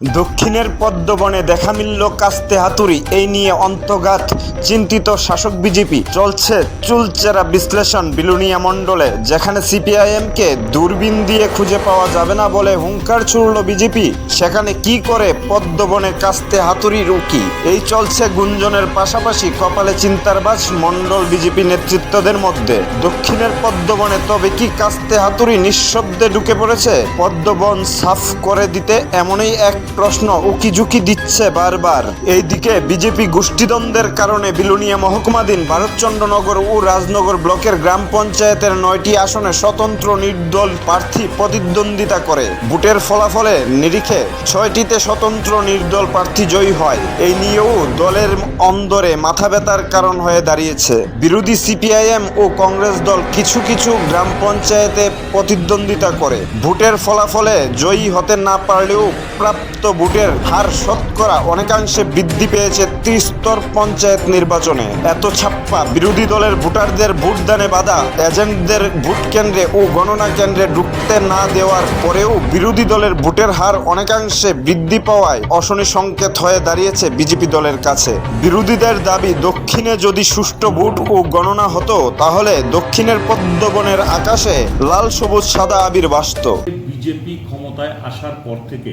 দক্ষিণের পদ্মবনে দেখা মিলল কাস্তে হাতুড়ি, এই নিয়ে অন্তর্ঘাত চিন্তিত শাসক বিজেপি। চলছে চুলচেরা বিশ্লেষণ বিলুনিয়া মণ্ডলে, যেখানে সিপিআইএমকে দূরবীন দিয়ে খুঁজে পাওয়া যাবে না বলে হুঙ্কার ছুড়ল বিজেপি, সেখানে কি করে পদ্মবনে কাস্তে হাতুড়ি রুকি। এই চলছে গুঞ্জনের পাশাপাশি কপালে চিন্তার বাজ মণ্ডল বিজেপি নেতৃত্বদের মধ্যে। দক্ষিণের পদ্মবনে তবে কি কাস্তে হাতুড়ি নিঃশব্দে ঢুকে পড়েছে পদ্মবন সাফ করে দিতে? এমনই এক প্রশ্ন উকিঝুঁকি দিচ্ছে বারবার। এইদিকে বিজেপি গোষ্ঠীদ্বন্দ্বের কারণে বিলুনিয়া মহকুমাধীন ভারতচন্দ্রনগর ও রাজনগর ব্লকের গ্রাম পঞ্চায়েতের 9টি আসনে স্বতন্ত্র নির্দল প্রার্থী প্রতিদ্বন্দ্বিতা করে। ভোটের ফলাফলের নিরিখে 6টিতে স্বতন্ত্র নির্দল প্রার্থী জয়ী হয়। এই নিয়েও দলের অন্দরে মাথা ব্যথার কারণ হয়ে দাঁড়িয়েছে। বিরোধী সিপিআইএম ও কংগ্রেস দল কিছু কিছু গ্রাম পঞ্চায়েতে প্রতিদ্বন্দ্বিতা করে। ভোটের ফলাফলে জয়ী হতে না পারলেও প্রাপ্ত ভোটের হার শতকরা অনেকাংশে বৃদ্ধি পেয়েছে ত্রিস্তর পঞ্চায়েত নির্বাচনে। এত ছাপ্পা বিরোধী দলের ভোটারদের ভোটদানে বাধা, এজেন্টদের ভোট কেন্দ্রে ও গণনা কেন্দ্রে ঢুকতে না দেওয়ার পরেও বিরোধী দলের ভোটের হার অনেকাংশে বৃদ্ধি পাওয়ায় অশনি সংকেত হয়ে দাঁড়িয়েছে বিজেপি দলের কাছে। বিরোধীদের দাবি, দক্ষিণে যদি সুষ্ঠু ভোট ও গণনা হতো তাহলে দক্ষিণের পদ্মবনের আকাশে লাল সবুজ সাদা আবির ভাসত। বিজেপি ক্ষমতায় আসার পর থেকে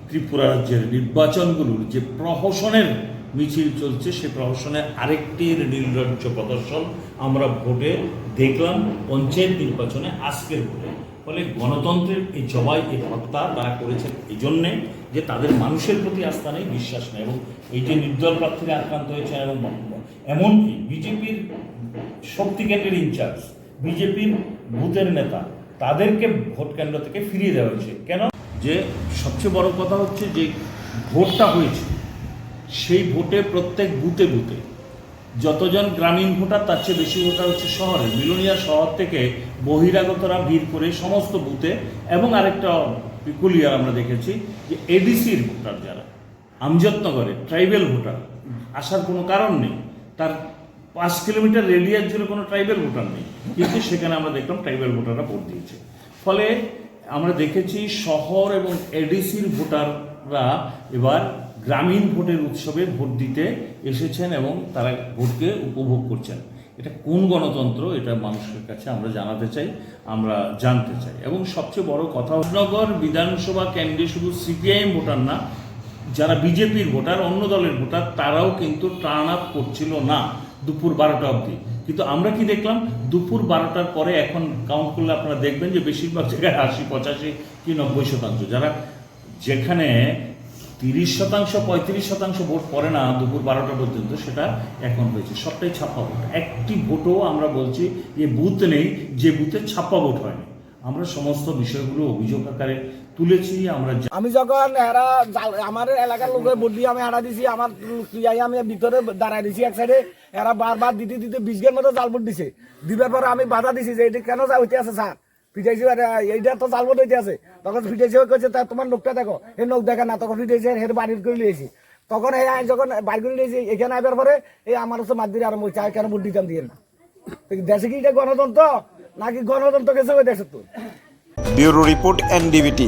ত্রিপুরা রাজ্যের নির্বাচনগুলোর যে প্রহসনের মিছিল চলছে, সে প্রহসনের আরেকটির নির্লজ্জ প্রদর্শন আমরা ভোটে দেখলাম, পঞ্চায়েত নির্বাচনে আজকের ভোটে। ফলে গণতন্ত্রের এই জবাই, এই হত্যা তারা করেছেন এই জন্যে যে তাদের মানুষের প্রতি আস্থা নেই, বিশ্বাস নেই, এবং এই যে নির্দল প্রার্থীরা আক্রান্ত হয়েছে, এবং এমনকি বিজেপির শক্তি কেন্দ্রের ইনচার্জ, বিজেপির বুথের নেতা, তাদেরকে ভোট কেন্দ্র থেকে ফিরিয়ে দেওয়া হয়েছে। কেন? যে সবচেয়ে বড় কথা হচ্ছে যে ভোটটা হয়েছে, সেই ভোটে প্রত্যেক বুথে বুথে যতজন গ্রামীণ ভোটার তার চেয়ে বেশি ভোটার হচ্ছে শহরে। বিলুনিয়া শহর থেকে বহিরাগতরা ভিড় করে সমস্ত বুথে, এবং আরেকটা পিকুলিয়ার আমরা দেখেছি যে এডিসির ভোটার যারা আমজাদনগরে ট্রাইবেল ভোটার আসার কোনো কারণ নেই, তার 5 কিলোমিটার রেডিয়াস জুড়ে কোনো ট্রাইবেল ভোটার নেই, কিন্তু সেখানে আমরা দেখলাম ট্রাইবেল ভোটাররা ভোট দিয়েছে। ফলে আমরা দেখেছি শহর এবং এডিসির ভোটাররা এবার গ্রামীণ ভোটের উৎসবে ভোট দিতে এসেছেন এবং তারা ভোটকে উপভোগ করছেন। এটা কোন গণতন্ত্র? এটা মানুষের কাছে আমরা জানাতে চাই, আমরা জানতে চাই। এবং সবচেয়ে বড় কথা, নগর বিধানসভা কেন্দ্রে শুধু সিপিআইএম ভোটার না, যারা বিজেপির ভোটার, অন্য দলের ভোটার, তারাও কিন্তু টার্ন আপ করছিল না দুপুর 12টা অবধি। কিন্তু আমরা কি দেখলাম, দুপুর 12টার পরে এখন কাউন্ট করলে আপনারা দেখবেন যে বেশিরভাগ জায়গায় 80, 85 কি 90%, যারা যেখানে 30%, 35% ভোট পড়ে না দুপুর 12টা পর্যন্ত, সেটা এখন হয়েছে। সবটাই ছাপ্পা ভোট। একটি ভোটও আমরা বলছি যে বুথ নেই যে বুথে ছাপ্পা ভোট হয়নি। আমরা সমস্ত বিষয়গুলো অভিযোগ আকারে তুলেছি। আমি যখন এরা আমার এলাকার লোকের ভোট দিয়ে আমি হারা দিছি, আমার আমি ভিতরে দাঁড়াই দিছি এক সাইডে, এরা বারবার দিতে দিতে 20 গের মতো জাল ভোট দিছে। দিবার পরে আমি বাধা দিছি যে এটা কেন হইতে আছে স্যার, ফিটাইছি এইটা তো জাল ভোট হইতে আছে। তখন ফিটাইছি কইছে তা তোমার লোকটা দেখো, এই লোক দেখে না, তখন ফিটাইছে হের বাড়ির করে লিয়েছি। তখন এই যখন বাড়ি করে লিয়েছি, এখানে আইবার পরে এই আমার হচ্ছে মাত দিয়ে আরম্ভ হয়েছে, কেন ভোট দিতাম দিয়ে না। দেশে কি এটা গণতন্ত্র নাকি গণতন্ত্র গেছে ওই দেশে? তো ব্যুরো রিপোর্ট, এনডিবিটি।